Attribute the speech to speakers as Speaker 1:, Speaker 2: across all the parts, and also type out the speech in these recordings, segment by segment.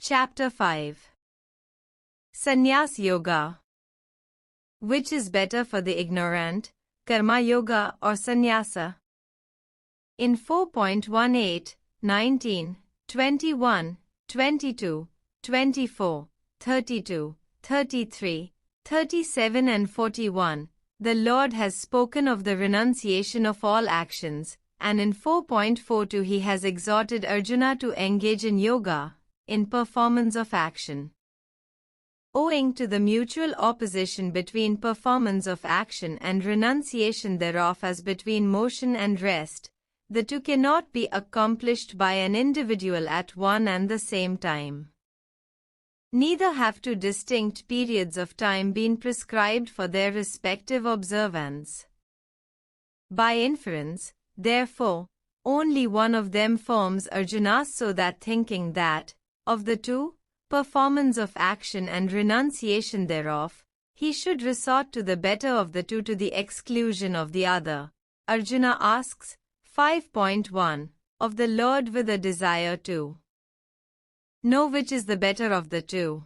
Speaker 1: Chapter 5. Sannyas Yoga. Which is better for the ignorant, Karma Yoga or Sannyasa? In 4.18, 19, 21, 22, 24, 32, 33, 37 and 41, the Lord has spoken of the renunciation of all actions, and in 4.42 he has exhorted Arjuna to engage in yoga, in performance of action. Owing to the mutual opposition between performance of action and renunciation thereof as between motion and rest, the two cannot be accomplished by an individual at one and the same time. Neither have two distinct periods of time been prescribed for their respective observance. By inference, therefore, only one of them forms Arjuna, so that thinking that, of the two, performance of action and renunciation thereof, he should resort to the better of the two to the exclusion of the other, Arjuna asks, 5.1, of the Lord with a desire to know which is the better of the two.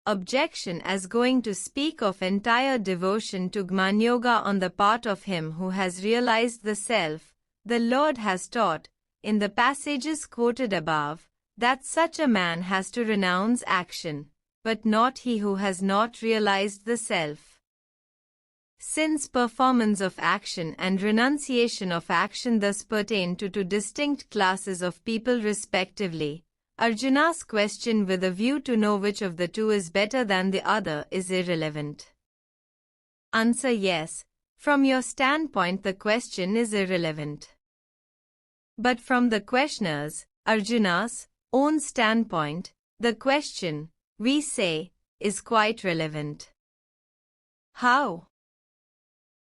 Speaker 1: Objection: as going to speak of entire devotion to Jnana Yoga on the part of him who has realized the self, the Lord has taught, in the passages quoted above, that such a man has to renounce action, but not he who has not realized the self. Since performance of action and renunciation of action thus pertain to two distinct classes of people respectively, Arjuna's question with a view to know which of the two is better than the other is irrelevant. Answer: yes, from your standpoint the question is irrelevant. But from the questioner's, Arjuna's, own standpoint, the question, we say, is quite relevant. How?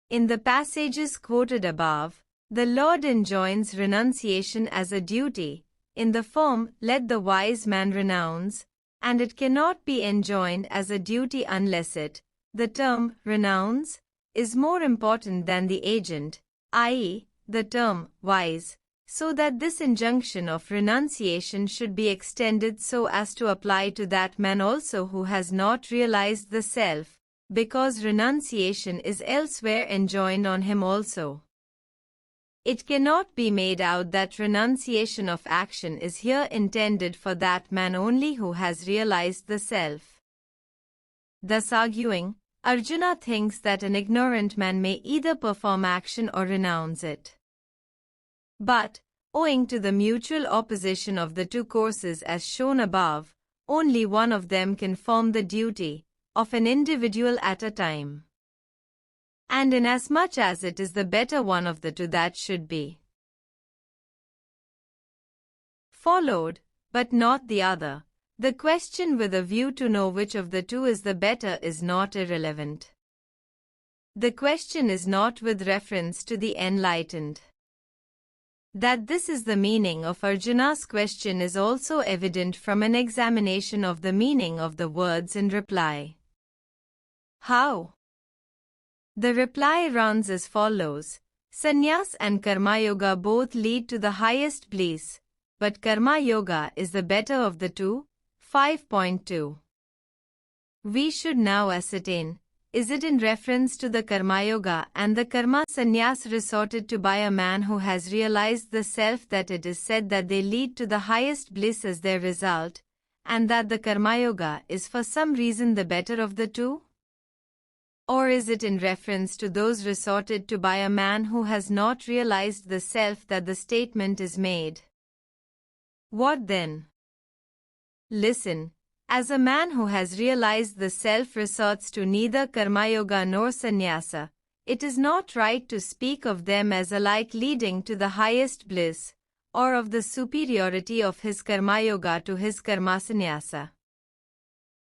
Speaker 1: In the passages quoted above, the Lord enjoins renunciation as a duty, in the form, let the wise man renounce, and it cannot be enjoined as a duty unless it, the term, renounce, is more important than the agent, i.e., the term, wise, so that this injunction of renunciation should be extended so as to apply to that man also who has not realized the self, because renunciation is elsewhere enjoined on him also. It cannot be made out that renunciation of action is here intended for that man only who has realized the self. Thus arguing, Arjuna thinks that an ignorant man may either perform action or renounce it. But, owing to the mutual opposition of the two courses as shown above, only one of them can form the duty of an individual at a time. And inasmuch as it is the better one of the two that should be followed, but not the other, the question with a view to know which of the two is the better is not irrelevant. The question is not with reference to the enlightened. That this is the meaning of Arjuna's question is also evident from an examination of the meaning of the words in reply. How? The reply runs as follows: Sannyas and Karma Yoga both lead to the highest bliss, but Karma Yoga is the better of the two. 5.2. We should now ascertain, is it in reference to the Karma Yoga and the Karma Sannyas resorted to by a man who has realized the self that it is said that they lead to the highest bliss as their result, and that the Karma Yoga is for some reason the better of the two? Or is it in reference to those resorted to by a man who has not realized the self that the statement is made? What then? Listen, as a man who has realized the self resorts to neither Karma Yoga nor Sannyasa, it is not right to speak of them as alike leading to the highest bliss, or of the superiority of his Karma Yoga to his Karma Sannyasa.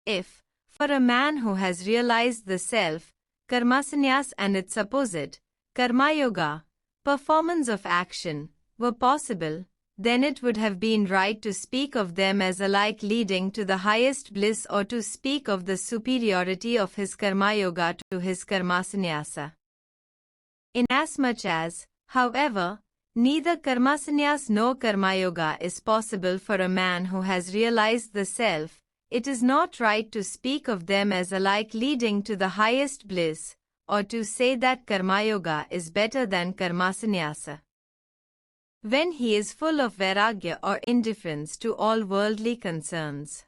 Speaker 1: If, for a man who has realized the self, Karma Sannyas and its opposite, Karma Yoga, performance of action, were possible, then it would have been right to speak of them as alike leading to the highest bliss or to speak of the superiority of his Karma Yoga to his Karma Sannyasa. Inasmuch as, however, Neither karmasannyas nor karmayoga is possible for a man who has realized the self. It is not right to speak of them as alike leading to the highest bliss, or to say that karmayoga is better than karmasannyasa. When he is full of vairagya or indifference to all worldly concerns.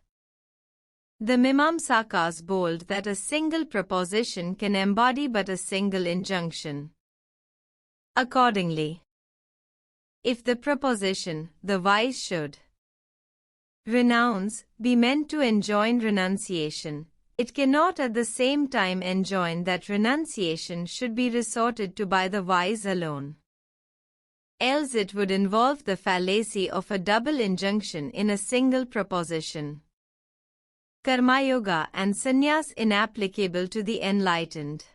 Speaker 1: The Mimamsakas bold that a single proposition can embody but a single injunction. Accordingly, if the proposition, the wise should renounce, be meant to enjoin renunciation, it cannot at the same time enjoin that renunciation should be resorted to by the wise alone. Else it would involve the fallacy of a double injunction in a single proposition. Karma-yoga and sannyas inapplicable to the enlightened.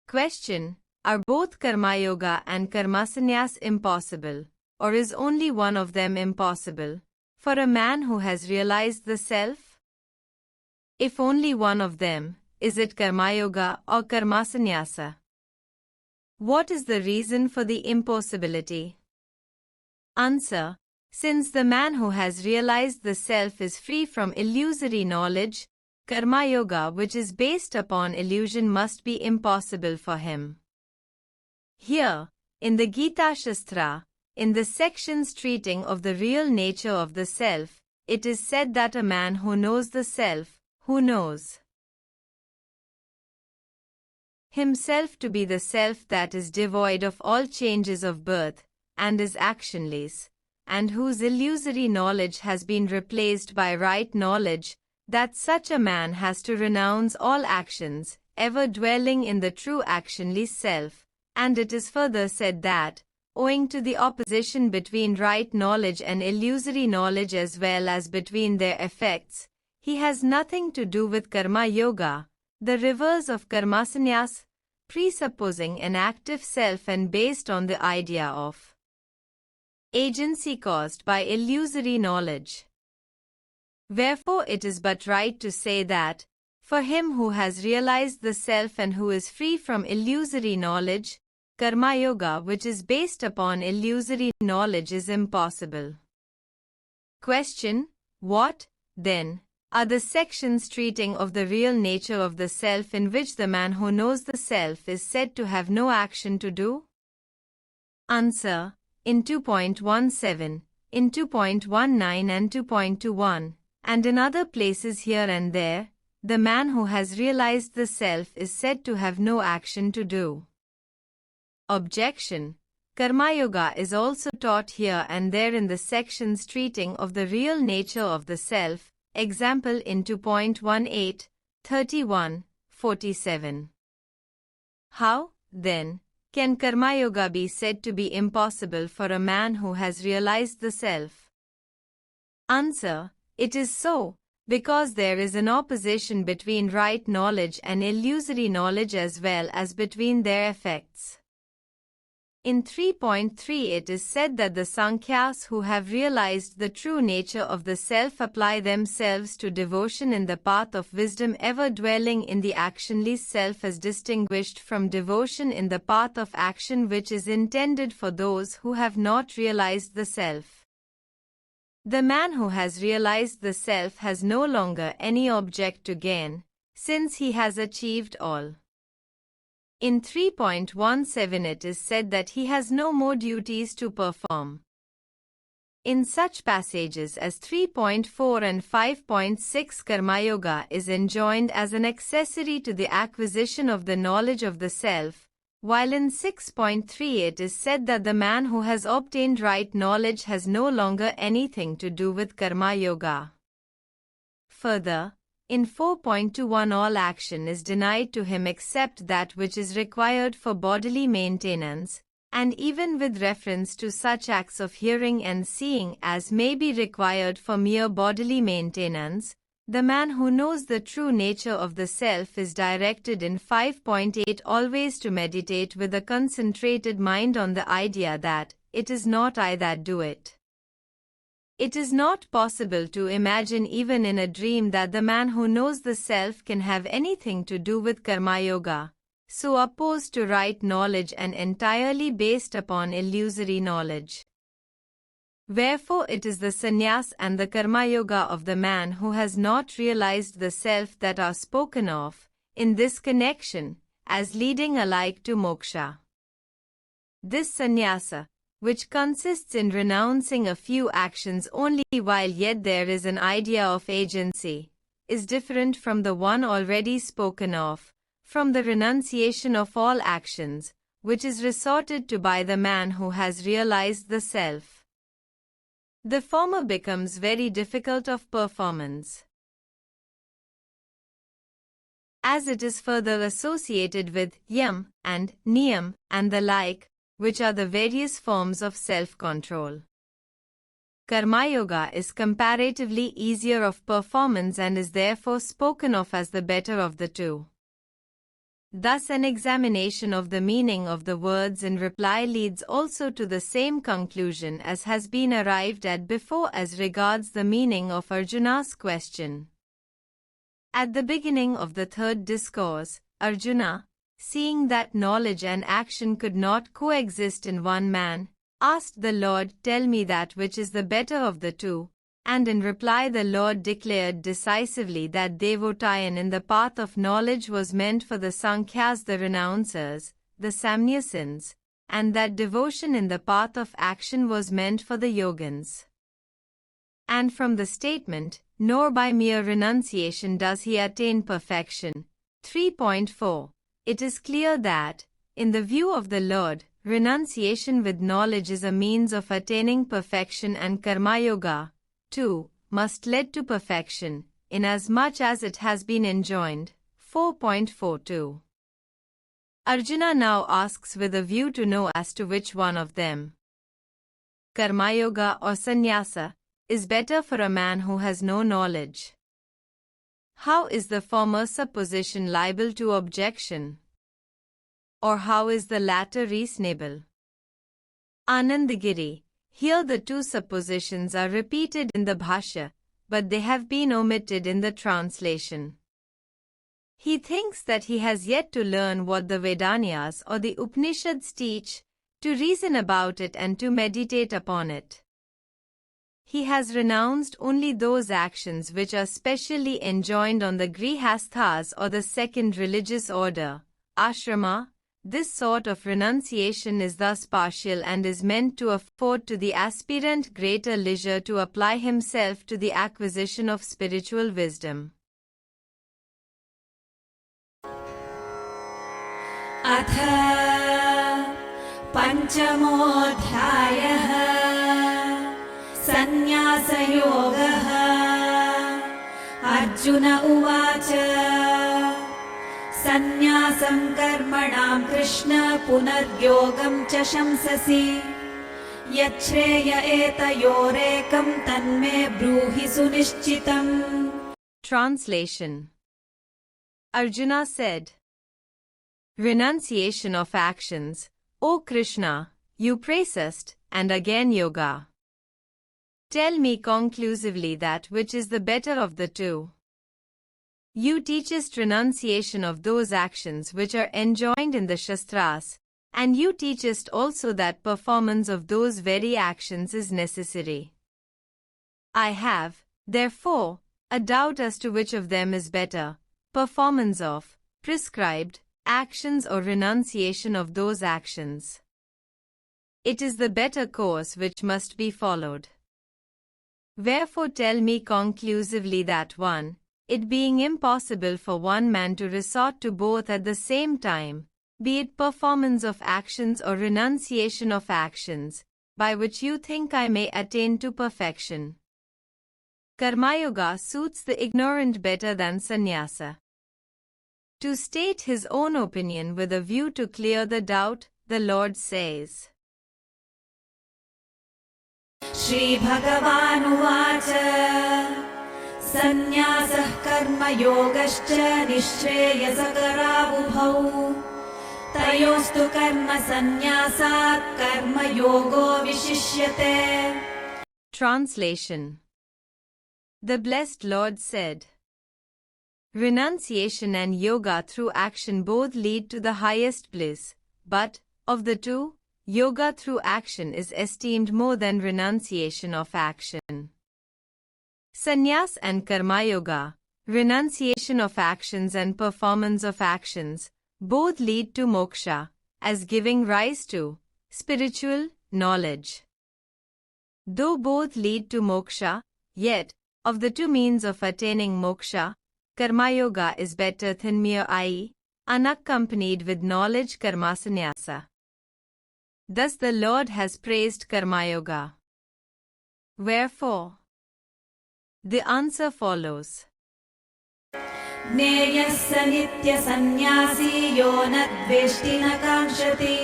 Speaker 1: Question: are both karma-yoga and karma-sannyas impossible, or is only one of them impossible, for a man who has realized the self? If only one of them, is it karma-yoga or karma-sannyasa? What is the reason for the impossibility? Answer: since the man who has realized the self is free from illusory knowledge, karma-yoga which is based upon illusion must be impossible for him. Here, in the Gita Shastra, in the sections treating of the real nature of the self, it is said that a man who knows the self, who knows himself to be the self that is devoid of all changes of birth, and is actionless, and whose illusory knowledge has been replaced by right knowledge, that such a man has to renounce all actions, ever dwelling in the true actionless self. And it is further said that, owing to the opposition between right knowledge and illusory knowledge as well as between their effects, he has nothing to do with karma-yoga, the reverse of karma-sannyas, presupposing an active self and based on the idea of agency caused by illusory knowledge. Wherefore it is but right to say that, for him who has realized the self and who is free from illusory knowledge, karma-yoga which is based upon illusory knowledge is impossible. Question: what, then, are the sections treating of the real nature of the self in which the man who knows the self is said to have no action to do? Answer: in 2.17, in 2.19 and 2.21, and in other places here and there, the man who has realized the self is said to have no action to do. Objection: karma-yoga is also taught here and there in the sections treating of the real nature of the self, example in 2.18, 31, 47. How, then, can karma-yoga be said to be impossible for a man who has realized the self? Answer: it is so, because there is an opposition between right knowledge and illusory knowledge as well as between their effects. In 3.3 it is said that the Sankhyas who have realized the true nature of the self apply themselves to devotion in the path of wisdom, ever dwelling in the actionless self as distinguished from devotion in the path of action which is intended for those who have not realized the self. The man who has realized the self has no longer any object to gain, since he has achieved all. In 3.17 it is said that he has no more duties to perform. In such passages as 3.4 and 5.6, karma-yoga is enjoined as an accessory to the acquisition of the knowledge of the self, while in 6.3 it is said that the man who has obtained right knowledge has no longer anything to do with karma-yoga. Further, in 4.21 all action is denied to him except that which is required for bodily maintenance, and even with reference to such acts of hearing and seeing as may be required for mere bodily maintenance, the man who knows the true nature of the self is directed in 5.8 always to meditate with a concentrated mind on the idea that, it is not I that do it. It is not possible to imagine even in a dream that the man who knows the self can have anything to do with karma-yoga, so opposed to right knowledge and entirely based upon illusory knowledge. Wherefore it is the sannyas and the karma yoga of the man who has not realized the self that are spoken of, in this connection, as leading alike to moksha. This sannyasa, which consists in renouncing a few actions only while yet there is an idea of agency, is different from the one already spoken of, from the renunciation of all actions, which is resorted to by the man who has realized the self. The former becomes very difficult of performance, as it is further associated with yam and niyam and the like, which are the various forms of self-control. Karma yoga is comparatively easier of performance and is therefore spoken of as the better of the two. Thus an examination of the meaning of the words in reply leads also to the same conclusion as has been arrived at before as regards the meaning of Arjuna's question. At the beginning of the third discourse, Arjuna, seeing that knowledge and action could not coexist in one man, asked the Lord, "Tell me that which is the better of the two," and in reply the Lord declared decisively that devotayan in the path of knowledge was meant for the Sankhyas, the renouncers, the Samnyasins, and that devotion in the path of action was meant for the Yogins. And from the statement, "Nor by mere renunciation does he attain perfection," 3.4, it is clear that, in the view of the Lord, renunciation with knowledge is a means of attaining perfection, and karma yoga, too, must lead to perfection, inasmuch as it has been enjoined. 4.42. Arjuna now asks with a view to know as to which one of them, karma yoga or sannyasa, is better for a man who has no knowledge. How is the former supposition liable to objection? Or how is the latter reasonable? Anandagiri, here the two suppositions are repeated in the Bhashya, but they have been omitted in the translation. He thinks that he has yet to learn what the Vedanyas or the Upanishads teach, to reason about it and to meditate upon it. He has renounced only those actions which are specially enjoined on the grihasthas or the second religious order, ashrama. This sort of renunciation is thus partial and is meant to afford to the aspirant greater leisure to apply himself to the acquisition of spiritual wisdom.
Speaker 2: Atha Panchamodhyayah Sannyasa Yogaha Arjuna Uvacha Sannyasam karmanam Krishna punaryogam cha shamsasi Yachreya etayorekam tanme bruhi sunishchitam.
Speaker 1: Translation. Arjuna said, "Renunciation of actions, O Krishna, you praisest, and again yoga. Tell me conclusively that which is the better of the two. You teachest renunciation of those actions which are enjoined in the Shastras, and you teachest also that performance of those very actions is necessary. I have, therefore, a doubt as to which of them is better, performance of prescribed actions or renunciation of those actions. It is the better course which must be followed. Wherefore tell me conclusively that one, it being impossible for one man to resort to both at the same time, be it performance of actions or renunciation of actions, by which you think I may attain to perfection. Karma yoga suits the ignorant better than sannyasa." To state his own opinion with a view to clear the doubt, the Lord says,
Speaker 2: Shri Bhagavanuvacha Sannyasah karma yogascha nishreyasakaravubhau Tayostu karma sannyasat karma yogo vishishyate.
Speaker 1: Translation. The blessed Lord said, Renunciation and yoga through action both lead to the highest bliss, but, of the two, yoga through action is esteemed more than renunciation of action. Sannyas and karma yoga, renunciation of actions and performance of actions, both lead to moksha, as giving rise to spiritual knowledge. Though both lead to moksha, yet, of the two means of attaining moksha, karma yoga is better than mere i.e., unaccompanied with knowledge karma sannyasa. Thus the Lord has praised karma yoga. Wherefore? The answer follows.
Speaker 2: ज्ञेयस्य नित्यसन्न्यासी यो न द्वेष्टि न काङ्क्षति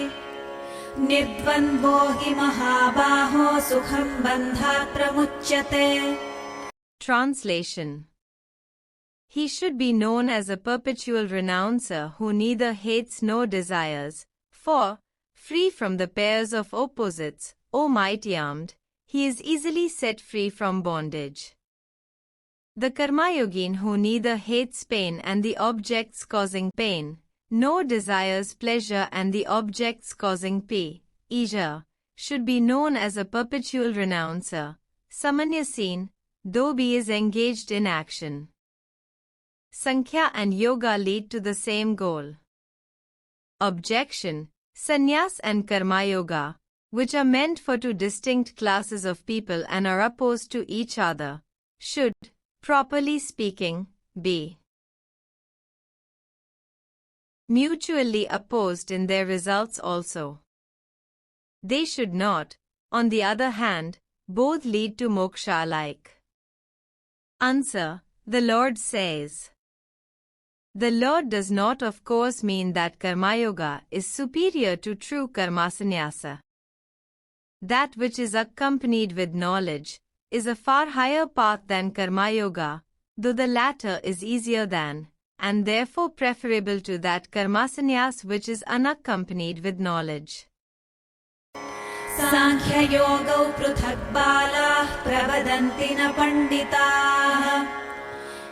Speaker 2: निर्द्वन्द्वो हि महाबाहो सुखं बन्धात् प्रमुच्यते.
Speaker 1: Translation. He should be known as a perpetual renouncer who neither hates nor desires, for, free from the pairs of opposites, O mighty armed, he is easily set free from bondage. The karma-yogin who neither hates pain and the objects causing pain, nor desires pleasure and the objects causing pleasure, should be known as a perpetual renouncer, samanyasin, though he is engaged in action. Sankhya and yoga lead to the same goal. Objection: Sannyas and karma yoga, which are meant for two distinct classes of people and are opposed to each other, should, properly speaking, be mutually opposed in their results also. They should not, on the other hand, both lead to moksha alike. Answer: the Lord says. The Lord does not of course mean that karma yoga is superior to true karma sannyasa. That which is accompanied with knowledge is a far higher path than karma yoga, though the latter is easier than, and therefore preferable to that karma sannyas which is unaccompanied with knowledge.
Speaker 2: Sankhya yogau pruthak balah pravadanti na panditaah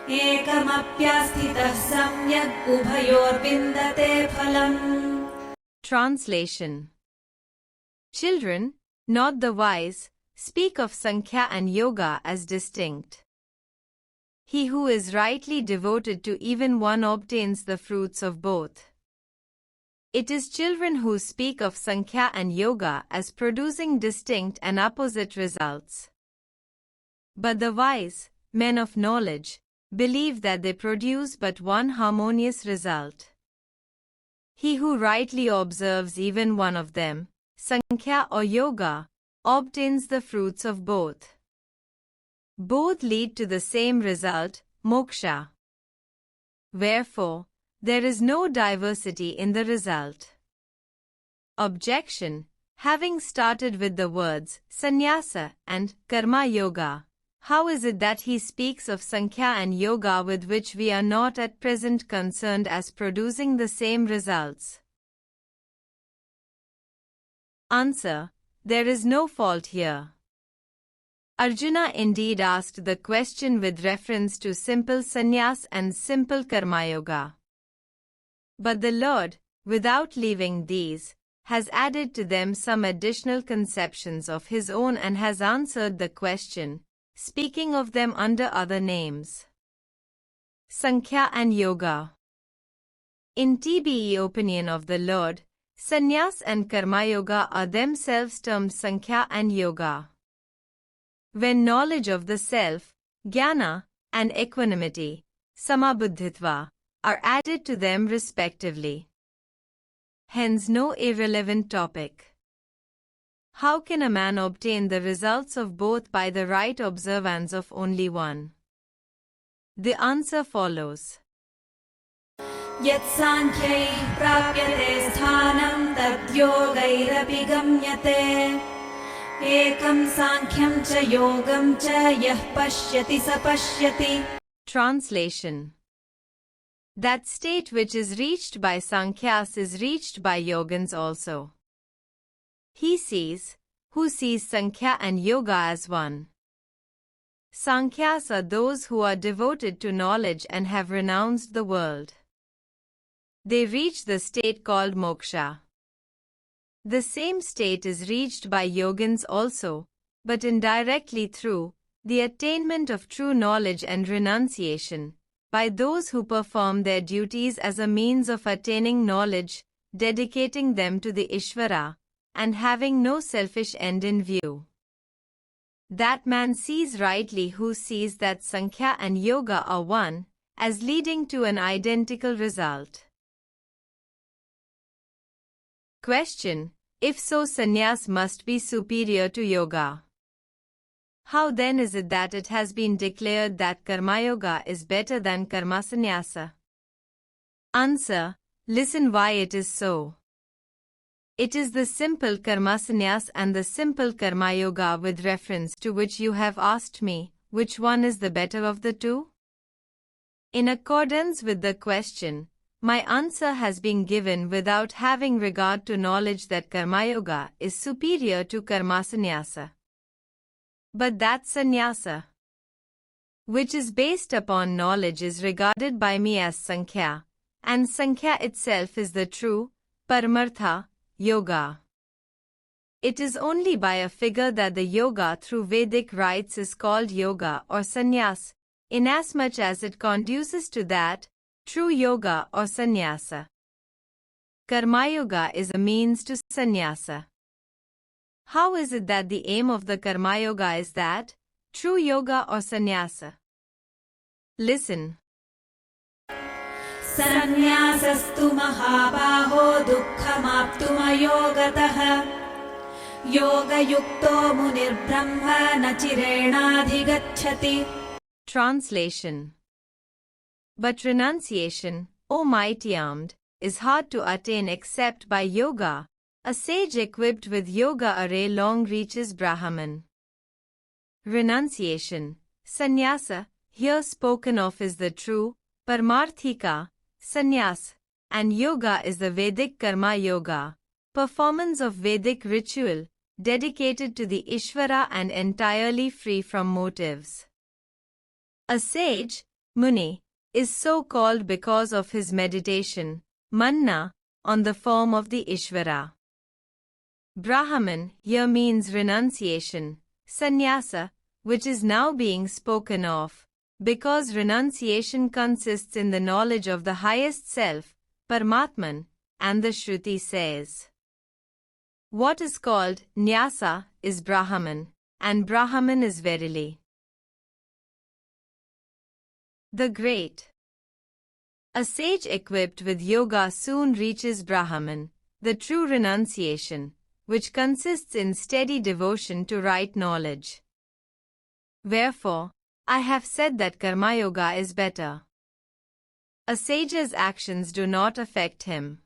Speaker 2: ekamapyasthitah samyak ubhayor vindate phalam.
Speaker 1: Translation. Children, not the wise, speak of Sankhya and Yoga as distinct. He who is rightly devoted to even one obtains the fruits of both. It is children who speak of Sankhya and Yoga as producing distinct and opposite results. But the wise, men of knowledge, believe that they produce but one harmonious result. He who rightly observes even one of them, Sankhya or Yoga, obtains the fruits of both. Both lead to the same result, moksha. Wherefore, there is no diversity in the result. Objection: having started with the words sannyasa and karma yoga, how is it that he speaks of Sankhya and Yoga with which we are not at present concerned as producing the same results? Answer: there is no fault here. Arjuna indeed asked the question with reference to simple sannyas and simple karma yoga. But the Lord, without leaving these, has added to them some additional conceptions of his own and has answered the question, speaking of them under other names. Sankhya and Yoga. In TBE opinion of the Lord, sannyas and karma yoga are themselves termed Sankhya and Yoga. When knowledge of the self, jnana, and equanimity, samabuddhitva, are added to them respectively. Hence no irrelevant topic. How can a man obtain the results of both by the right observance of only one? The answer follows.
Speaker 2: Yat sankhyaih prapyate sthanam tad yogairapi gamyate ekam sankhyam cha yogam cha yah pashyati sa pashyati.
Speaker 1: Translation. That state which is reached by Sankhyas is reached by Yogins also. He sees, who sees Sankhya and Yoga as one. Sankhya's are those who are devoted to knowledge and have renounced the world. They reach the state called moksha. The same state is reached by yogins also, but indirectly through the attainment of true knowledge and renunciation, by those who perform their duties as a means of attaining knowledge, dedicating them to the Ishvara, and having no selfish end in view. That man sees rightly who sees that Sankhya and Yoga are one, as leading to an identical result. Question: if so, sannyas must be superior to yoga. How then is it that it has been declared that karma yoga is better than karma sannyasa? Answer: listen why it is so. It is the simple karma sannyas and the simple karma yoga with reference to which you have asked me, which one is the better of the two? In accordance with the question, my answer has been given without having regard to knowledge that karma yoga is superior to karma sannyasa. But that sannyasa, which is based upon knowledge, is regarded by me as Sankhya, and Sankhya itself is the true Paramartha yoga. It is only by a figure that the yoga through Vedic rites is called yoga or sannyas, inasmuch as it conduces to that true yoga or sannyasa. Karma yoga is a means to sannyasa. How is it that the aim of the karma yoga is that true yoga or sannyasa? Listen.
Speaker 2: Sannyasastu mahabaho dukkhamaptumayogatah yoga yukto munir brahma nachirenadhigacchati.
Speaker 1: Translation: but renunciation, O mighty armed, is hard to attain except by yoga. A sage equipped with yoga array long reaches Brahman. Renunciation, sannyasa, here spoken of is the true Paramarthika sannyas, and yoga is the Vedic karma yoga, performance of Vedic ritual, dedicated to the Ishvara and entirely free from motives. A sage, Muni, is so called because of his meditation, manna, on the form of the Ishvara. Brahman here means renunciation, sannyasa, which is now being spoken of, because renunciation consists in the knowledge of the highest self, Paramatman, and the Shruti says, what is called nyasa is Brahman, and Brahman is verily the great. A sage equipped with yoga soon reaches Brahman, the true renunciation, which consists in steady devotion to right knowledge. Wherefore, I have said that karma yoga is better. A sage's actions do not affect him.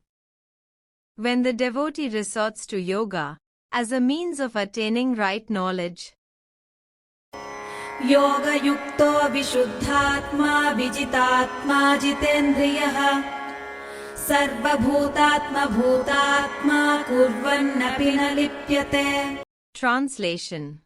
Speaker 1: When the devotee resorts to yoga as a means of attaining right knowledge,
Speaker 2: yoga yukto vishuddhatma vijitatma jitendriyah sarva bhutatma bhutatma kurvannapi na lipyate.
Speaker 1: Translation: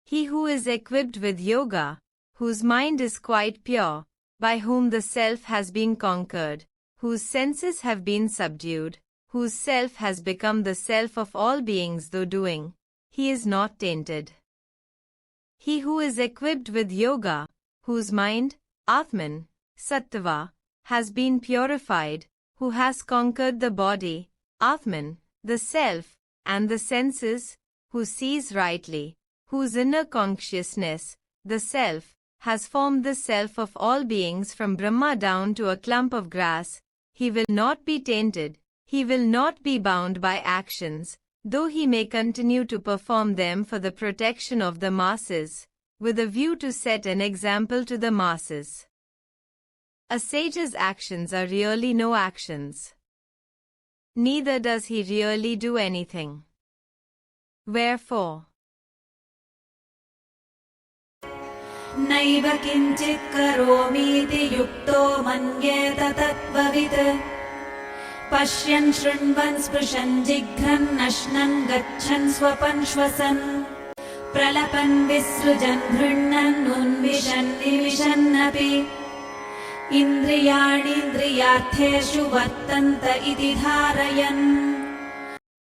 Speaker 1: he who is equipped with yoga, whose mind is quite pure, by whom the self has been conquered, whose senses have been subdued, whose self has become the self of all beings though doing, he is not tainted. He who is equipped with yoga, whose mind, Atman, Sattva, has been purified, who has conquered the body, Atman, the self, and the senses, who sees rightly, whose inner consciousness, the self, has formed the self of all beings from Brahma down to a clump of grass, he will not be tainted, he will not be bound by actions, though he may continue to perform them for the protection of the masses, with a view to set an example to the masses. A sage's actions are really no actions. Neither does he really do anything. Wherefore,
Speaker 2: naiva kinchit karomiti yukto manyet tatvavit pashyan shrinvan sprishan jigran ashnan gachan swapan shwasan प्रलपन् विसृजन् गृह्णन् उन्मिषन् निमिषन्नपि इन्द्रियाणीन्द्रियार्थेषु वर्तन्त इति धारयन्.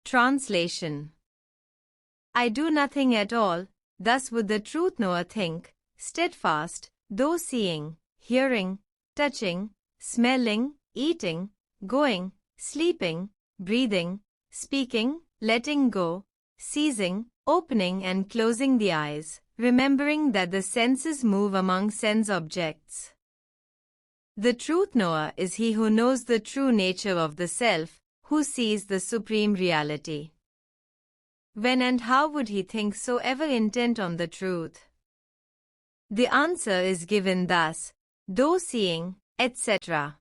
Speaker 1: Translation. I do nothing at all, thus would the truth knower think, steadfast, though seeing, hearing, touching, smelling, eating, going, sleeping, breathing, speaking, letting go, seizing, opening and closing the eyes, remembering that the senses move among sense objects. The truth knower is he who knows the true nature of the self, who sees the supreme reality. When and how would he think so ever intent on the truth? The answer is given thus, though seeing, etc.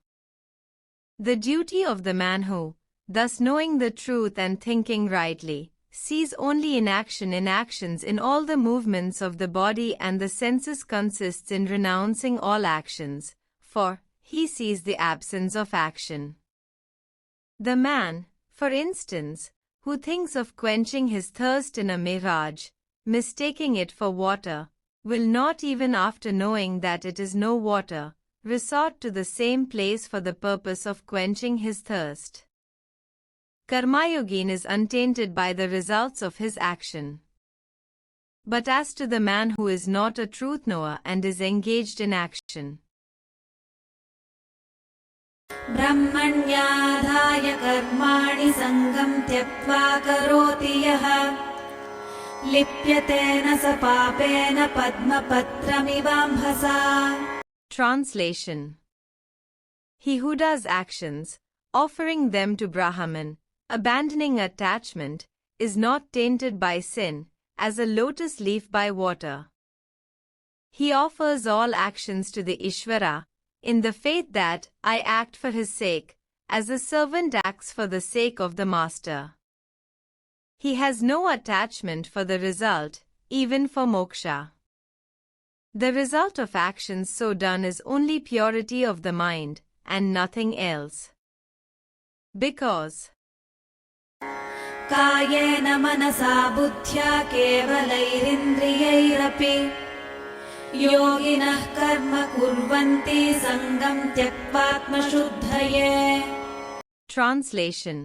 Speaker 1: The duty of the man who, thus knowing the truth and thinking rightly, sees only inactions in all the movements of the body and the senses consists in renouncing all actions, for he sees the absence of action. The man, for instance, who thinks of quenching his thirst in a mirage, mistaking it for water, will not even after knowing that it is no water, resort to the same place for the purpose of quenching his thirst. Karmayogin is untainted by the results of his action. But as to the man who is not a truth knower and is engaged in action,
Speaker 2: ब्रह्मण्याधाय कर्माणि सङ्गं त्यक्त्वा करोति यः लिप्यते न स पापेन पद्मपत्रमिवाम्भसा.
Speaker 1: Translation. He who does actions, offering them to Brahman, abandoning attachment, is not tainted by sin, as a lotus leaf by water. He offers all actions to the Ishvara, in the faith that I act for his sake, as a servant acts for the sake of the master. He has no attachment for the result, even for moksha. The result of actions so done is only purity of the mind, and nothing else. Because
Speaker 2: कायेन मनसा बुद्ध्या केवलैरिन्द्रियैरपि योगिनः कर्म कुर्वन्ति सङ्गं त्यक्त्वात्मशुद्धये.
Speaker 1: Translation.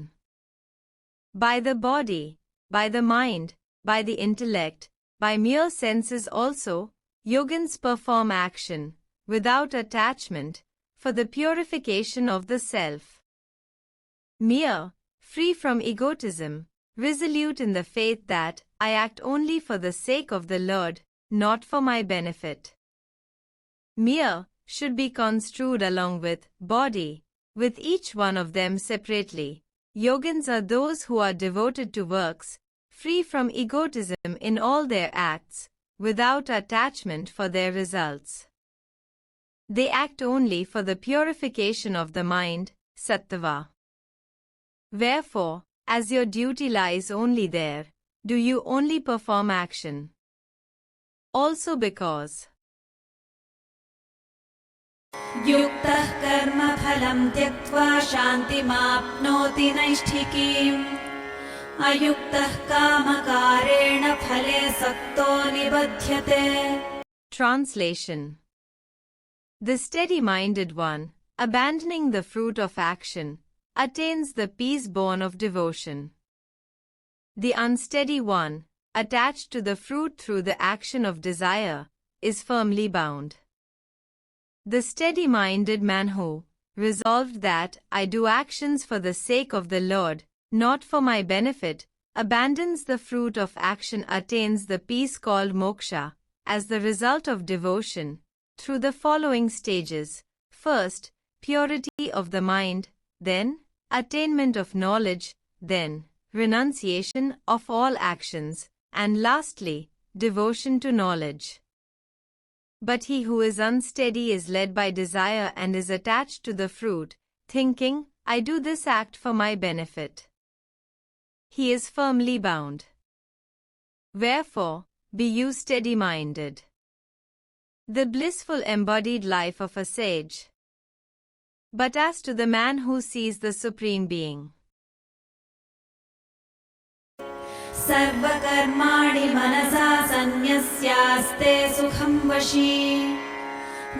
Speaker 1: By the body, by the mind, by the intellect, by mere senses also, yogins perform action, without attachment, for the purification of the self. Mere, free from egotism, resolute in the faith that I act only for the sake of the Lord, not for my benefit. Mere should be construed along with body, with each one of them separately. Yogins are those who are devoted to works, free from egotism in all their acts, without attachment for their results. They act only for the purification of the mind, sattva. Wherefore, as your duty lies only there, do you only perform action. Also because
Speaker 2: युक्तः कर्मफलं त्यक्त्वा शान्तिमाप्नोति नैष्ठिकीम् अयुक्तः कामकारेण फले सक्तो निबध्यते.
Speaker 1: Translation. The steady-minded one, abandoning the fruit of action, attains the peace born of devotion. The unsteady one, attached to the fruit through the action of desire, is firmly bound. The steady-minded man who, resolved that I do actions for the sake of the Lord, not for my benefit, abandons the fruit of action attains the peace called moksha, as the result of devotion, through the following stages. First, purity of the mind, then, attainment of knowledge, then, renunciation of all actions, and lastly, devotion to knowledge. But he who is unsteady is led by desire and is attached to the fruit, thinking, I do this act for my benefit. He is firmly bound. Wherefore, be you steady-minded. The blissful embodied life of a sage. But as to the man who sees the Supreme Being,
Speaker 2: सर्वकर्माणि मनसा सन्न्यस्यास्ते सुखं वशी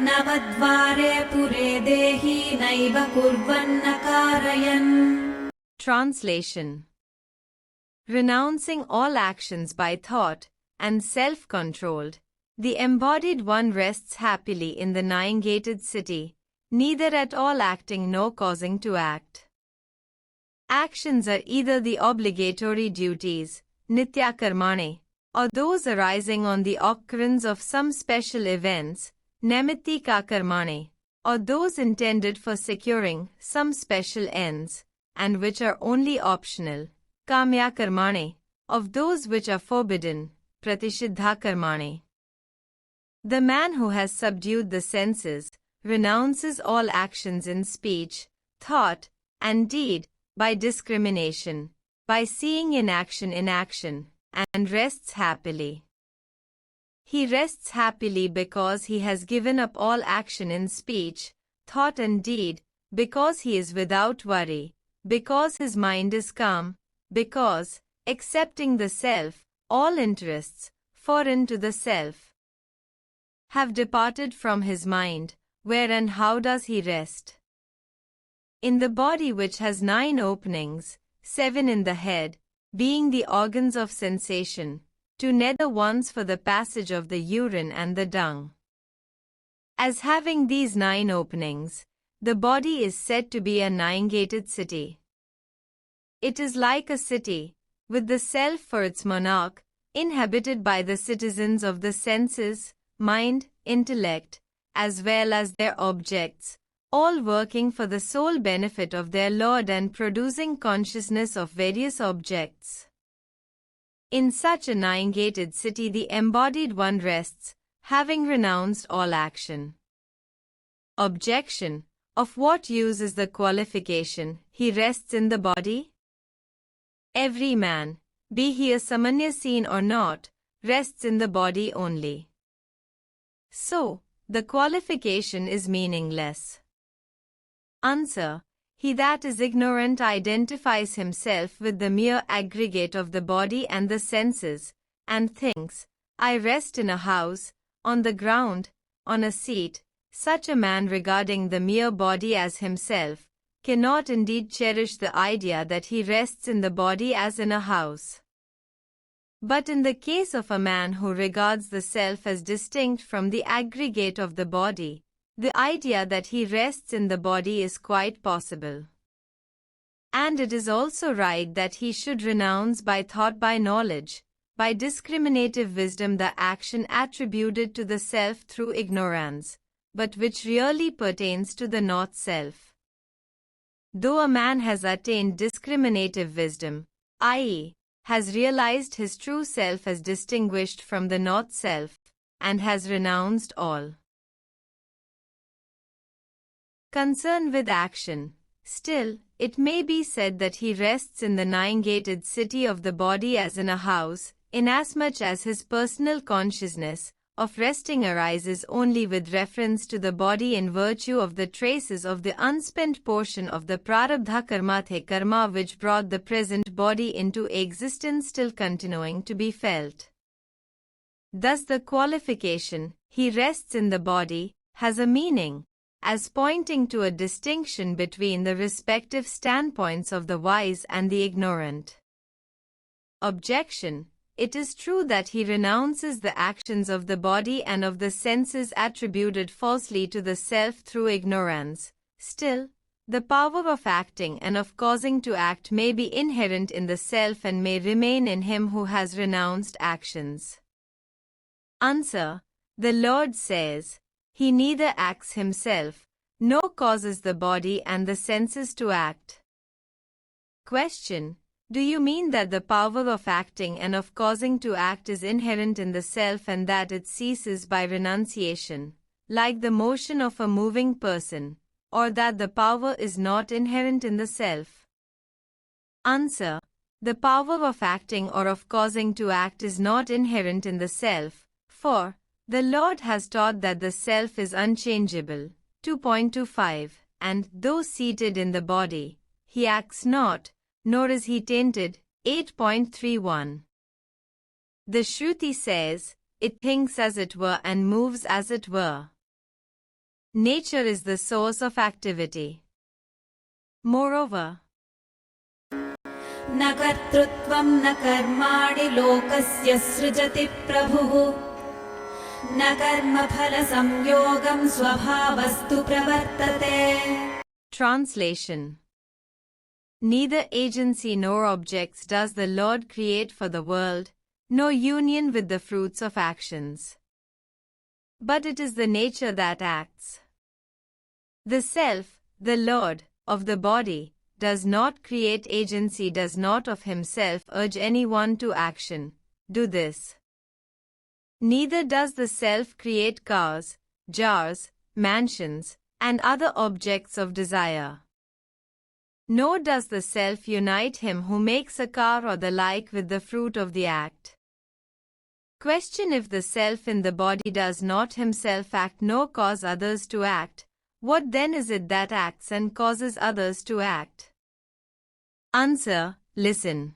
Speaker 2: नवद्वारे पुरे देहि नैव कुर्वन्न कारयन्.
Speaker 1: Translation. Renouncing all actions by thought and self-controlled, the embodied one rests happily in the nine-gated city, neither at all acting nor causing to act. Actions are either the obligatory duties, nitya karmane, or those arising on the occurrence of some special events, naimittika karmane, or those intended for securing some special ends, and which are only optional, kamya karmane, of those which are forbidden, pratishidha karmane. The man who has subdued the senses renounces all actions in speech, thought, and deed, by discrimination, by seeing in action, and rests happily. He rests happily because he has given up all action in speech, thought and deed, because he is without worry, because his mind is calm, because, accepting the self, all interests, foreign to the self, have departed from his mind. Where and how does he rest? In the body which has 9 openings, 7 in the head, being the organs of sensation, 2 nether ones for the passage of the urine and the dung. As having these 9 openings, the body is said to be a nine-gated city. It is like a city, with the self for its monarch, inhabited by the citizens of the senses, mind, intellect, as well as their objects, all working for the sole benefit of their Lord and producing consciousness of various objects. In such a nine-gated city the embodied one rests, having renounced all action. Objection: of what use is the qualification, he rests in the body? Every man, be he a samanyasin or not, rests in the body only. So, the qualification is meaningless. Answer: he that is ignorant identifies himself with the mere aggregate of the body and the senses, and thinks, I rest in a house, on the ground, on a seat. Such a man, regarding the mere body as himself, cannot indeed cherish the idea that he rests in the body as in a house. But in the case of a man who regards the self as distinct from the aggregate of the body, the idea that he rests in the body is quite possible. And it is also right that he should renounce by thought, by knowledge, by discriminative wisdom the action attributed to the self through ignorance, but which really pertains to the not-self. Though a man has attained discriminative wisdom, i.e., has realized his true self as distinguished from the not-self, and has renounced all concern with action, still, it may be said that he rests in the nine-gated city of the body as in a house, inasmuch as his personal consciousness of resting arises only with reference to the body in virtue of the traces of the unspent portion of the prarabdha karma which brought the present body into existence, still continuing to be felt. Thus the qualification, he rests in the body, has a meaning, as pointing to a distinction between the respective standpoints of the wise and the ignorant. Objection: it is true that he renounces the actions of the body and of the senses attributed falsely to the self through ignorance. Still, the power of acting and of causing to act may be inherent in the self and may remain in him who has renounced actions. Answer: the Lord says, he neither acts himself, nor causes the body and the senses to act. Question: do you mean that the power of acting and of causing to act is inherent in the self and that it ceases by renunciation, like the motion of a moving person, or that the power is not inherent in the self? Answer: the power of acting or of causing to act is not inherent in the self, for the Lord has taught that the self is unchangeable, 2.25, and though seated in the body, he acts not, nor is he tainted, 8.31. The Shruti says, it thinks as it were and moves as it were. Nature is the source of activity. Moreover,
Speaker 2: न कर्तृत्वं न कर्माणि लोकस्य सृजति प्रभुः न कर्मफलसंयोगं स्वभावस्तु प्रवर्तते.
Speaker 1: Translation. Neither agency nor objects does the Lord create for the world, nor union with the fruits of actions. But it is the nature that acts. The self, the Lord, of the body, does not create agency, does not of himself urge anyone to action, do this. Neither does the self create cars, jars, mansions, and other objects of desire. Nor does the self unite him who makes a car or the like with the fruit of the act. Question: if the self in the body does not himself act nor cause others to act, what then is it that acts and causes others to act? Answer: listen.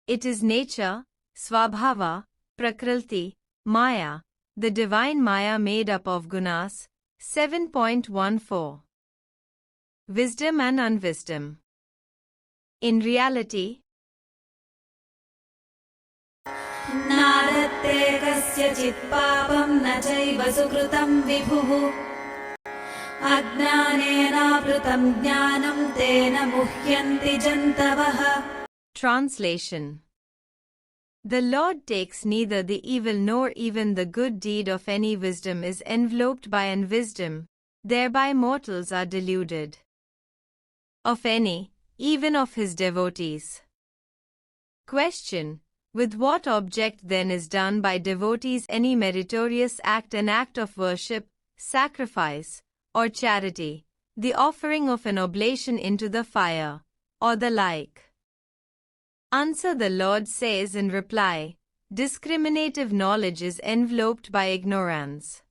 Speaker 1: It is nature, Swabhava, Prakriti, Maya, the divine Maya made up of gunas. 7.14. Wisdom and unwisdom. In reality,
Speaker 2: नादत्ते कस्यचित् पापं न चैव सुकृतं विभुः अज्ञानेनावृतं ज्ञानं तेन मुह्यन्ति जन्तवः.
Speaker 1: Translation. The Lord takes neither the evil nor even the good deed of any. Wisdom is enveloped by unwisdom, thereby mortals are deluded. Of any, even of his devotees. Question: with what object then is done by devotees any meritorious act, an act of worship, sacrifice, or charity, the offering of an oblation into the fire, or the like? Answer: the Lord says in reply, discriminative knowledge is enveloped by ignorance.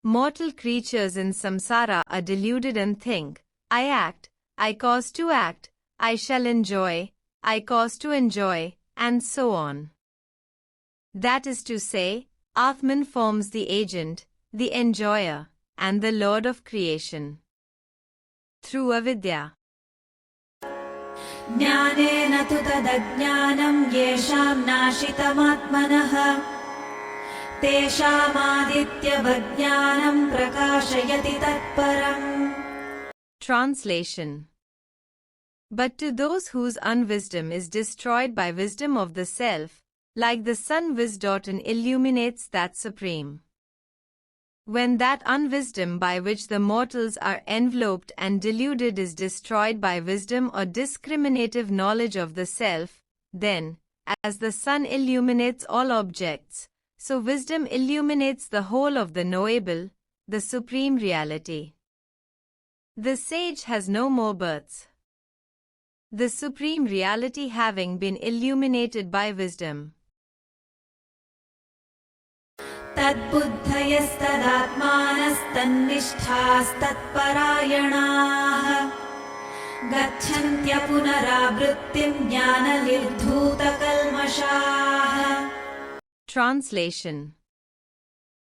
Speaker 1: Mortal creatures in samsara are deluded and think, I act, I cause to act, I shall enjoy, I cause to enjoy, and so on. That is to say, Atman forms the agent, the enjoyer, and the Lord of creation. Through avidya.
Speaker 2: ज्ञानेन तु तदज्ञानं येषां नाशितमात्मनः तेषामादित्यवज्ञानं प्रकाशयति तत्परम्.
Speaker 1: Translation. But to those whose unwisdom is destroyed by wisdom of the self, like the sun wisdom illuminates that supreme. When that unwisdom by which the mortals are enveloped and deluded is destroyed by wisdom or discriminative knowledge of the self, then, as the sun illuminates all objects, so wisdom illuminates the whole of the knowable, the supreme reality. The sage has no more births. The supreme reality having been illuminated by wisdom.
Speaker 2: तद्बुद्धयस्तदात्मानस्तन्निष्ठास्तत्परायणाः गच्छन्त्य पुनरावृत्तिं ज्ञाननिर्धूतकल्मषाः.
Speaker 1: Translation.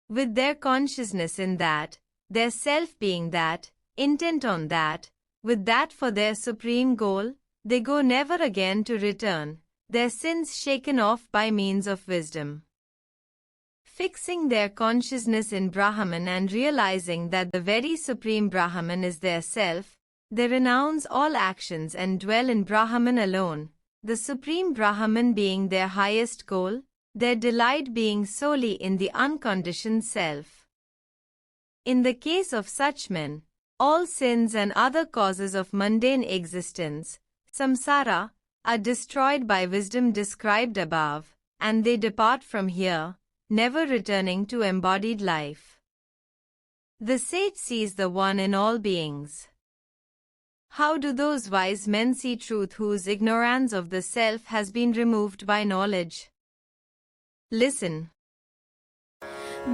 Speaker 1: With their consciousness in that, their self being that, intent on that, with that for their supreme goal, they go never again to return, their sins shaken off by means of wisdom. Fixing their consciousness in Brahman and realizing that the very supreme Brahman is their self, they renounce all actions and dwell in Brahman alone, the supreme Brahman being their highest goal, their delight being solely in the unconditioned self. In the case of such men, all sins and other causes of mundane existence, samsara, are destroyed by wisdom described above, and they depart from here, never returning to embodied life. The sage sees the One in all beings. How do those wise men see truth whose ignorance of the self has been removed by knowledge? Listen.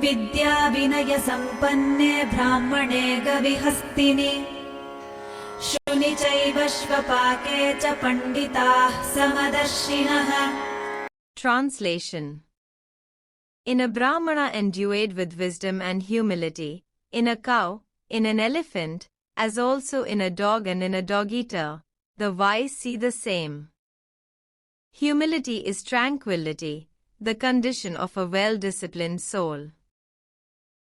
Speaker 2: विद्या विनय संपन्ने ब्राह्मणे गविहस्तिनि शुनि चैव श्वपाके च पंडिताः समदर्शिनः.
Speaker 1: Translation. In a Brahmana endued with wisdom and humility, in a cow, in an elephant, as also in a dog and in a dog-eater, the wise see the same. Humility is tranquility, the condition of a well-disciplined soul.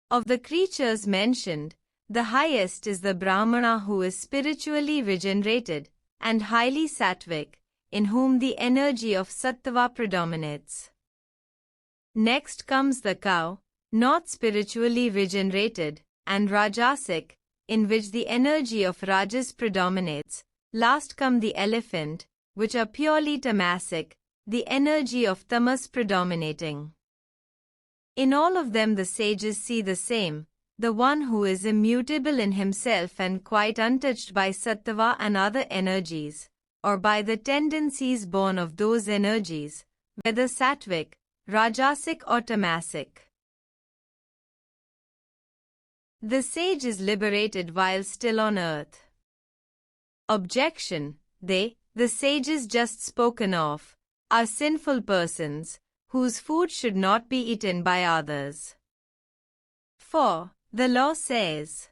Speaker 1: Of the creatures mentioned, the highest is the Brahmana who is spiritually regenerated and highly sattvic, in whom the energy of sattva predominates. Next comes the cow, not spiritually regenerated, and rajasic, in which the energy of rajas predominates. Last come the elephant, which are purely tamasic, the energy of tamas predominating. In all of them the sages see the same, the one who is immutable in himself and quite untouched by sattva and other energies, or by the tendencies born of those energies, whether sattvic, rajasic or tamasic. The sage is liberated while still on earth. Objection: the sages just spoken of, are sinful persons, whose food should not be eaten by others. For, the law says,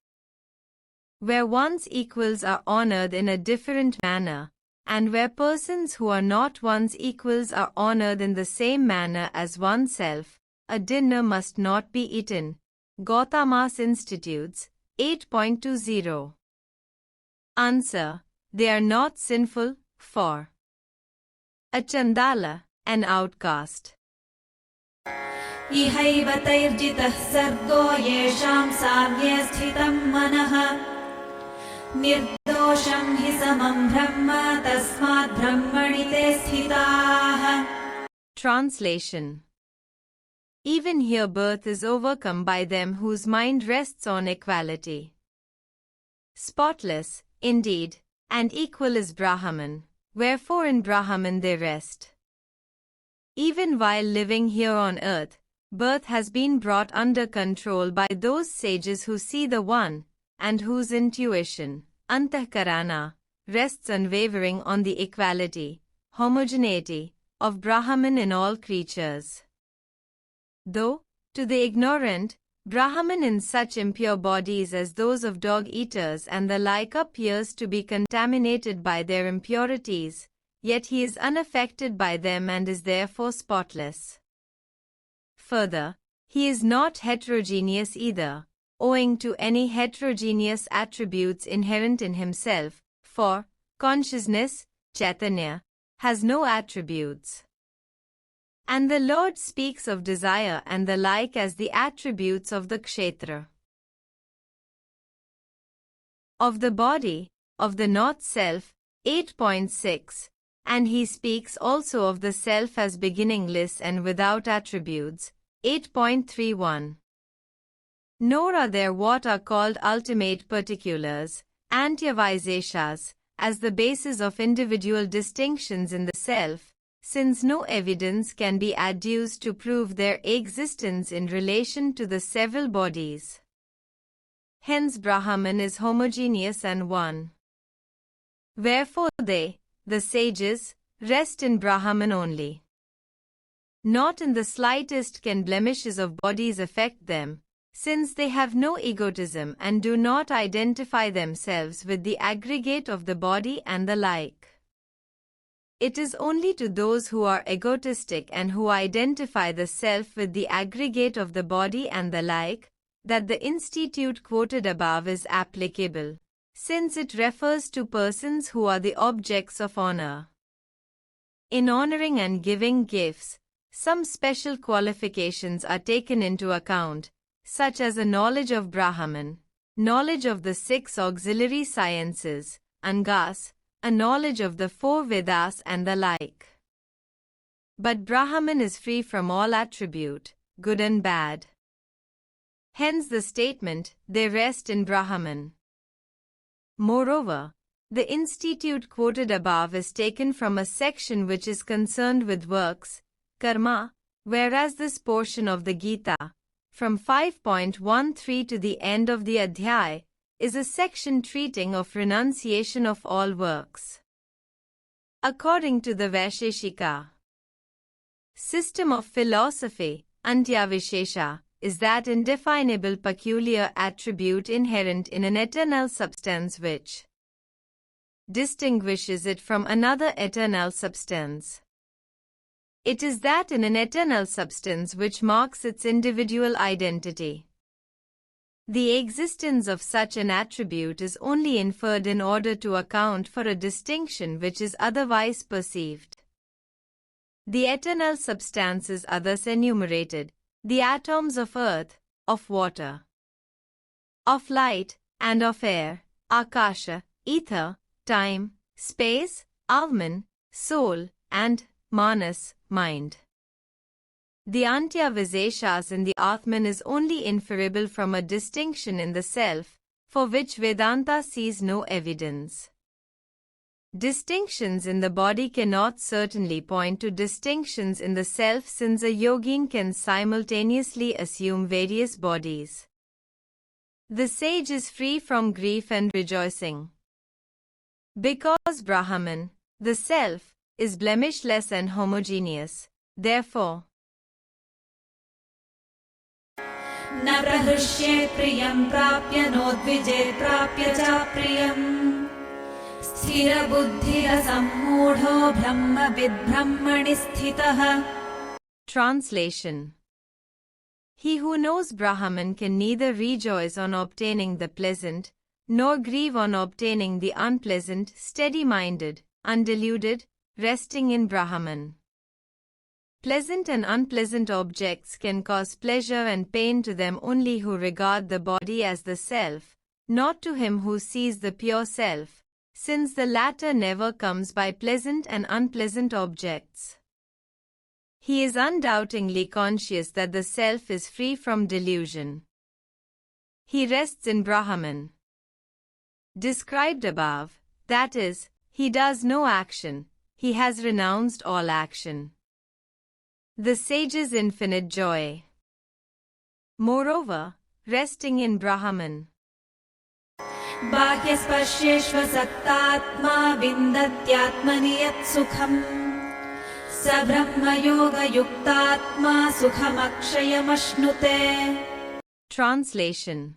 Speaker 1: where one's equals are honored in a different manner, and where persons who are not one's equals are honored in the same manner as oneself, a dinner must not be eaten. Gautama's Institutes, 8.20. Answer: they are not sinful, for a Chandala, an outcast.
Speaker 2: इहैव तैर्जितः सर्गो येषां साम्ये स्थितं मनः निर्दोषं हि समं ब्रह्म तस्मात् ब्रह्मणि ते स्थिताः.
Speaker 1: Translation. Even here birth is overcome by them whose mind rests on equality. Spotless, indeed, and equal is Brahman, wherefore in Brahman they rest. Even while living here on earth, birth has been brought under control by those sages who see the One, and whose intuition, antahkarana, rests unwavering on the equality, homogeneity, of Brahman in all creatures. Though, to the ignorant, Brahman in such impure bodies as those of dog-eaters and the like appears to be contaminated by their impurities, yet he is unaffected by them and is therefore spotless. Further, he is not heterogeneous either, owing to any heterogeneous attributes inherent in himself, for consciousness, Chaitanya, has no attributes. And the Lord speaks of desire and the like as the attributes of the kshetra. Of the body, of the not-self, 8.6, and he speaks also of the self as beginningless and without attributes, 8.31. Nor are there what are called ultimate particulars, antyavisheshas, as the basis of individual distinctions in the self, since no evidence can be adduced to prove their existence in relation to the several bodies. Hence Brahman is homogeneous and one. Wherefore they, the sages, rest in Brahman only. Not in the slightest can blemishes of bodies affect them, since they have no egotism and do not identify themselves with the aggregate of the body and the like. It is only to those who are egotistic and who identify the self with the aggregate of the body and the like, that the institute quoted above is applicable, since it refers to persons who are the objects of honor. In honoring and giving gifts, some special qualifications are taken into account, such as a knowledge of Brahman, knowledge of the 6 auxiliary sciences, Angas, a knowledge of the 4 Vedas and the like. But Brahman is free from all attribute, good and bad. Hence the statement, they rest in Brahman. Moreover, the institute quoted above is taken from a section which is concerned with works, karma, whereas this portion of the Gita, from 5.13 to the end of the Adhyay, is a section treating of renunciation of all works. According to the Vaisheshika system of philosophy, Antyavishesha, is that indefinable peculiar attribute inherent in an eternal substance which distinguishes it from another eternal substance. It is that in an eternal substance which marks its individual identity. The existence of such an attribute is only inferred in order to account for a distinction which is otherwise perceived. The eternal substances are thus enumerated: the atoms of earth, of water, of light, and of air, akasha, ether, time, space, Atman, soul, and manas, mind. The Antyavisheshas in the Atman is only inferable from a distinction in the self, for which Vedanta sees no evidence. Distinctions in the body cannot certainly point to distinctions in the self, since a yogin can simultaneously assume various bodies. The sage is free from grief and rejoicing. Because Brahman, the self, is blemishless and homogeneous, therefore,
Speaker 2: न प्रहृष्येत् प्रियं प्राप्य नोद्विजेत् प्राप्य च प्रियम् स्थिरबुद्धिरसम्मूढो ब्रह्मविद् ब्रह्मणि स्थितः.
Speaker 1: Translation. He who knows Brahman can neither rejoice on obtaining the pleasant, nor grieve on obtaining the unpleasant, steady-minded, undeluded, resting in Brahman. Pleasant and unpleasant objects can cause pleasure and pain to them only who regard the body as the self, not to him who sees the pure self, since the latter never comes by pleasant and unpleasant objects. He is undoubtingly conscious that the self is free from delusion. He rests in Brahman. Described above, that is, he does no action, he has renounced all action. The sage's infinite joy. Moreover, resting in Brahman.
Speaker 2: बाह्यस्पर्शेष्वसक्तात्मा विन्दत्यात्मनि यत् सुखम् स ब्रह्मयोगयुक्तात्मा सुखमक्षयमश्नुते.
Speaker 1: Translation.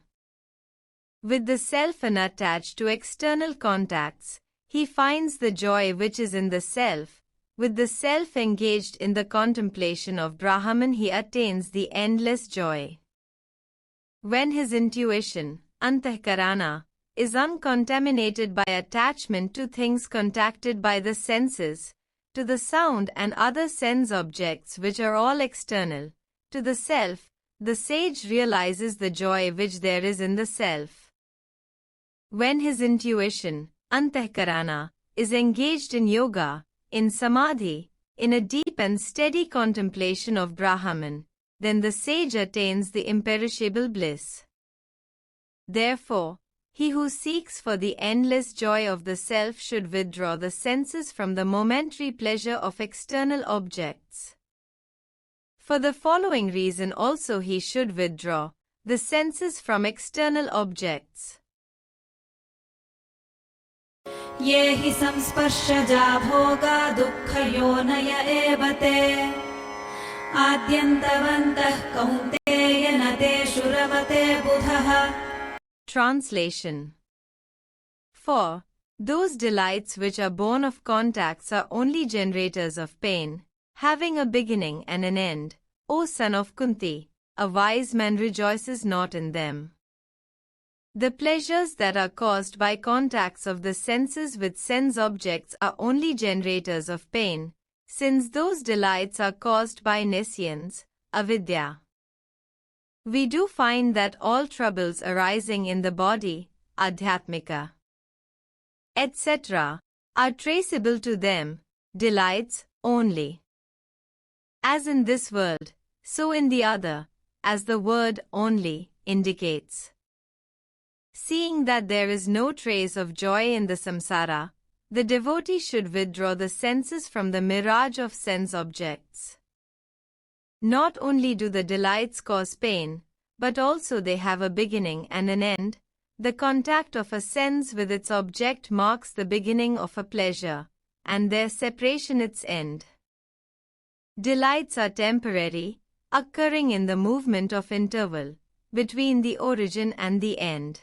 Speaker 1: With the self unattached to external contacts, he finds the joy which is in the self. With the self engaged in the contemplation of Brahman, he attains the endless joy. When his intuition, antahkarana, is uncontaminated by attachment to things contacted by the senses, to the sound and other sense objects which are all external, to the self, the sage realizes the joy which there is in the self. When his intuition, antahkarana, is engaged in yoga, in samadhi, in a deep and steady contemplation of Brahman, then the sage attains the imperishable bliss. Therefore, he who seeks for the endless joy of the self should withdraw the senses from the momentary pleasure of external objects. For the following reason also he should withdraw the senses from external objects.
Speaker 2: ये हि संस्पर्शजा भोगा दुःखयोनय एव ते आद्यन्तवन्तः कौन्तेय न तेषु रमते बुधः.
Speaker 1: Translation. For those delights which are born of contacts are only generators of pain, having a beginning and an end. O son of Kunti, a wise man rejoices not in them. The pleasures that are caused by contacts of the senses with sense objects are only generators of pain, since those delights are caused by nescience, avidya. We do find that all troubles arising in the body, adhyatmika, etc., are traceable to them, delights only. As in this world, so in the other, as the word only indicates. Seeing that there is no trace of joy in the samsara, the devotee should withdraw the senses from the mirage of sense objects. Not only do the delights cause pain, but also they have a beginning and an end. The contact of a sense with its object marks the beginning of a pleasure, and their separation its end. Delights are temporary, occurring in the movement of interval between the origin and the end.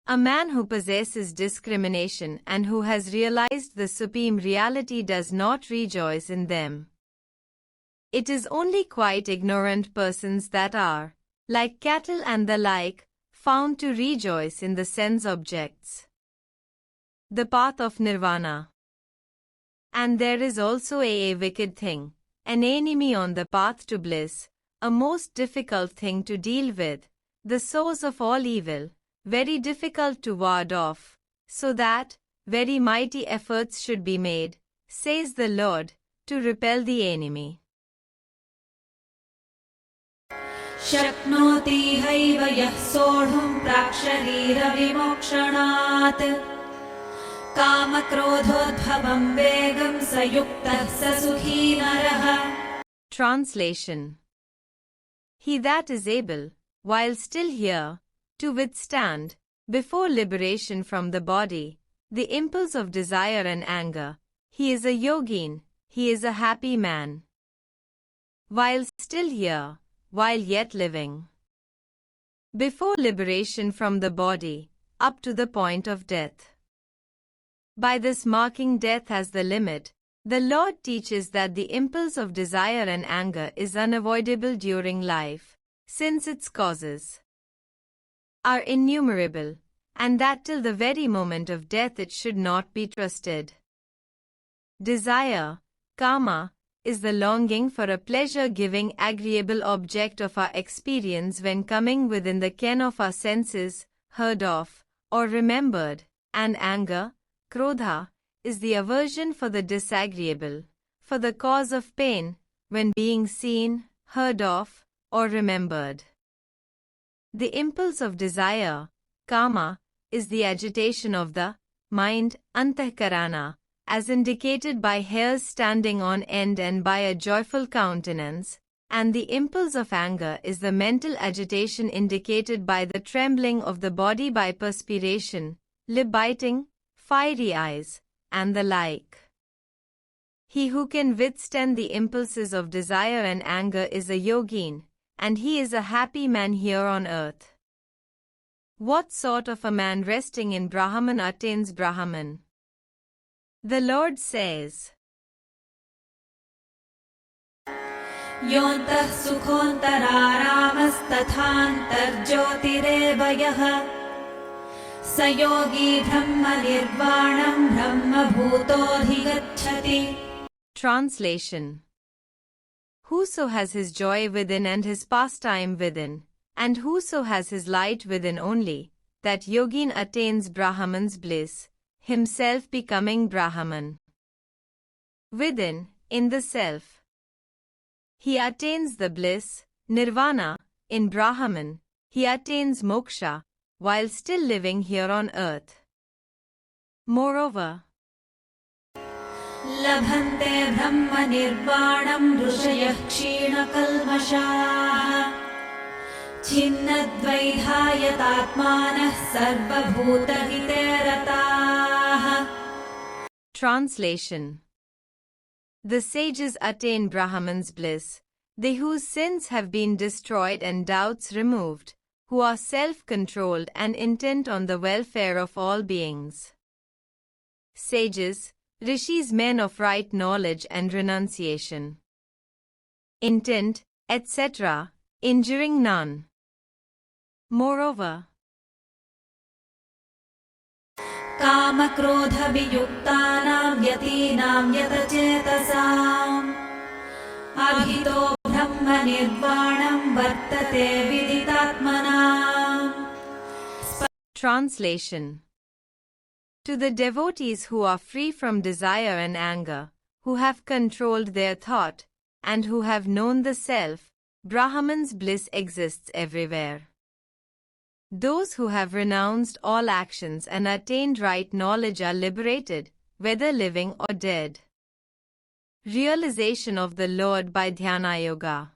Speaker 1: A man who possesses discrimination and who has realized the supreme reality does not rejoice in them. It is only quite ignorant persons that are, like cattle and the like, found to rejoice in the sense objects. The path of nirvana. And there is also a wicked thing, an enemy on the path to bliss, a most difficult thing to deal with, the source of all evil, very difficult to ward off, so that very mighty efforts should be made, says the Lord, to repel the enemy.
Speaker 2: शक्नोति have यः सोढुं प्राक्शरीरविमोक्षणात् कामक्रोधोद्भवं वेगं स युक्तः स सुखी नरः.
Speaker 1: Translation. He that is able, while still here, to withstand, before liberation from the body, the impulse of desire and anger, he is a yogin, he is a happy man. While still here, while yet living. Before liberation from the body, up to the point of death. By this marking death as the limit, the Lord teaches that the impulse of desire and anger is unavoidable during life, since its causes are innumerable, and that till the very moment of death it should not be trusted. Desire, kama, is the longing for a pleasure-giving agreeable object of our experience when coming within the ken of our senses, heard of, or remembered, and anger, krodha, is the aversion for the disagreeable, for the cause of pain, when being seen, heard of, or remembered. The impulse of desire, kama, is the agitation of the mind, antahkarana, as indicated by hairs standing on end and by a joyful countenance, and the impulse of anger is the mental agitation indicated by the trembling of the body by perspiration, lip biting, fiery eyes, and the like. He who can withstand the impulses of desire and anger is a yogin, and he is a happy man here on earth. What sort of a man resting in Brahman attains Brahman? The Lord says,
Speaker 2: योऽन्तः सुखोऽन्तरारामस्तथान्तर्ज्योतिरेव यः स योगी ब्रह्मनिर्वाणं ब्रह्मभूतोऽधिगच्छति.
Speaker 1: Translation. Whoso has his joy within and his pastime within, and whoso has his light within only, that yogin attains Brahman's bliss, himself becoming Brahman. Within, in the self, he attains the bliss, nirvana, in Brahman, he attains moksha, while still living here on earth. Moreover,
Speaker 2: लभन्ते ब्रह्मनिर्वाणं ऋषयः क्षीणकल्मषाः छिन्नद्वैधायतात्मानः सर्वभूतहिते रताः.
Speaker 1: Translation. The sages attain Brahman's bliss, they whose sins have been destroyed and doubts removed, who are self-controlled and intent on the welfare of all beings. Sages, rishis, men of right knowledge and renunciation. Intent, etc., injuring none. Moreover,
Speaker 2: कामक्रोधवियुक्तानां यतीनां यतचेतसाम् अभितो ब्रह्मनिर्वाणं वर्तते विदितात्मनाम्.
Speaker 1: Translation. To the devotees who are free from desire and anger, who have controlled their thought, and who have known the self, Brahman's bliss exists everywhere. Those who have renounced all actions and attained right knowledge are liberated, whether living or dead. Realization of the Lord by Dhyana Yoga.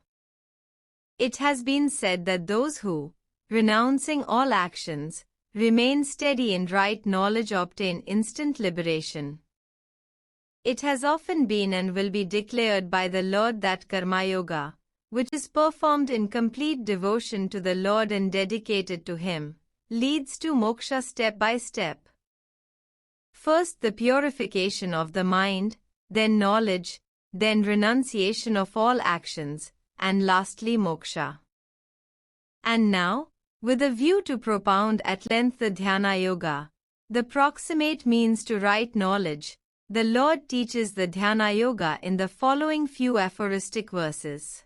Speaker 1: It has been said that those who, renouncing all actions, remain steady in right knowledge obtain instant liberation. It has often been and will be declared by the Lord that Karma Yoga, which is performed in complete devotion to the Lord and dedicated to Him, leads to moksha step by step. First the purification of the mind, then knowledge, then renunciation of all actions, and lastly moksha. And now, with a view to propound at length the Dhyana Yoga, the proximate means to right knowledge, the Lord teaches the Dhyana Yoga in the following few aphoristic verses.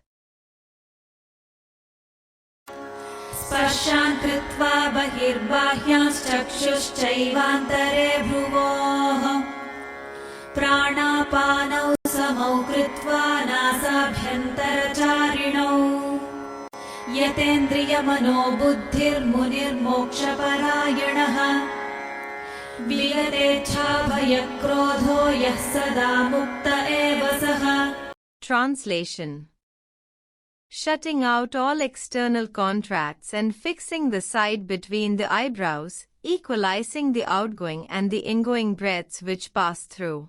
Speaker 2: स्पर्शान् कृत्वा बहिर्बाह्यांश्चक्षुश्चैवान्तरे भ्रुवोः प्राणापानौ समौ कृत्वा नासाभ्यन्तरचारिणौ यतेन्द्रियमनोबुद्धिर्मुनिर्मोक्षपरायणः विगतेच्छाभयक्रोधो यः सदा मुक्त एव सः.
Speaker 1: Translation. Shutting out all external contracts and fixing the side between the eyebrows, equalizing the outgoing and the ingoing breaths which pass through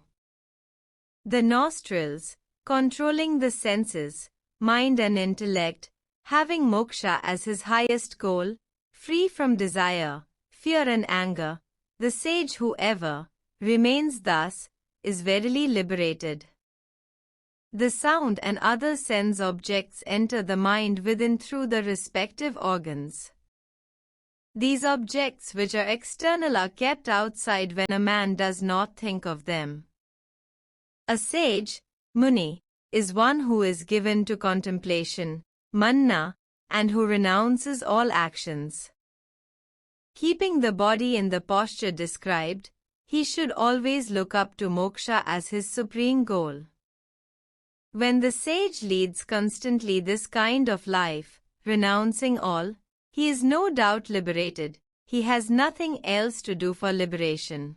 Speaker 1: the nostrils, controlling the senses, mind and intellect, having moksha as his highest goal, free from desire, fear and anger, the sage who ever remains thus is verily liberated. The sound and other sense objects enter the mind within through the respective organs. These objects which are external are kept outside when a man does not think of them. A sage, Muni, is one who is given to contemplation, manna, and who renounces all actions. Keeping the body in the posture described, he should always look up to moksha as his supreme goal. When the sage leads constantly this kind of life, renouncing all, he is no doubt liberated. He has nothing else to do for liberation.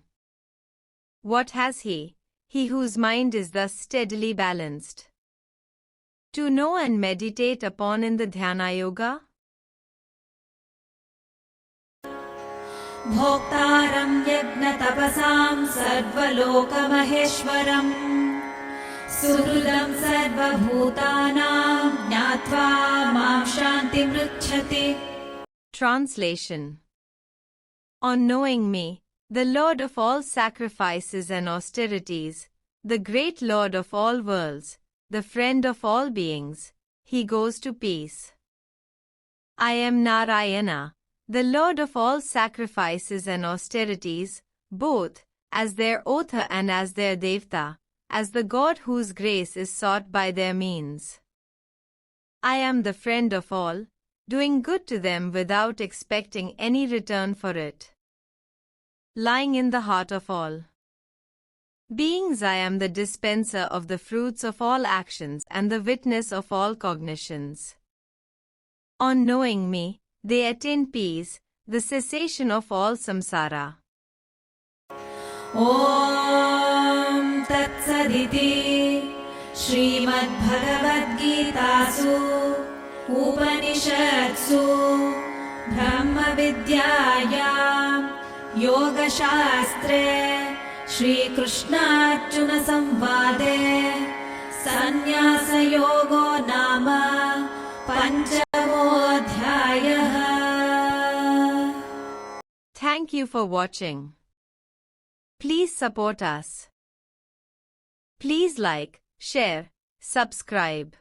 Speaker 1: What has he? He whose mind is thus steadily balanced. To know and meditate upon in the Dhyana Yoga.
Speaker 2: भोक्तारं यज्ञतपसां सर्वलोकमहेश्वरम् सुहृदं सर्वभूतानां ज्ञात्वा मां शान्तिमृच्छति.
Speaker 1: Translation. On knowing me, the Lord of all sacrifices and austerities, the great Lord of all worlds, the friend of all beings, he goes to peace. I am Narayana, the Lord of all sacrifices and austerities, both as their author and as their Devta, as the God whose grace is sought by their means. I am the friend of all, doing good to them without expecting any return for it. Lying in the heart of all beings, I am the dispenser of the fruits of all actions and the witness of all cognitions. On knowing me, they attain peace, the cessation of all samsara.
Speaker 2: ॐ तत्सदिति श्रीमद्भगवद्गीतासु उपनिषत्सु ब्रह्मविद्यायां योगशास्त्रे श्रीकृष्णार्जुनसंवादे संन्यासयोगो नाम पञ्चमोऽध्यायः.
Speaker 1: Thank you for watching. Please support us. Please like, share, subscribe.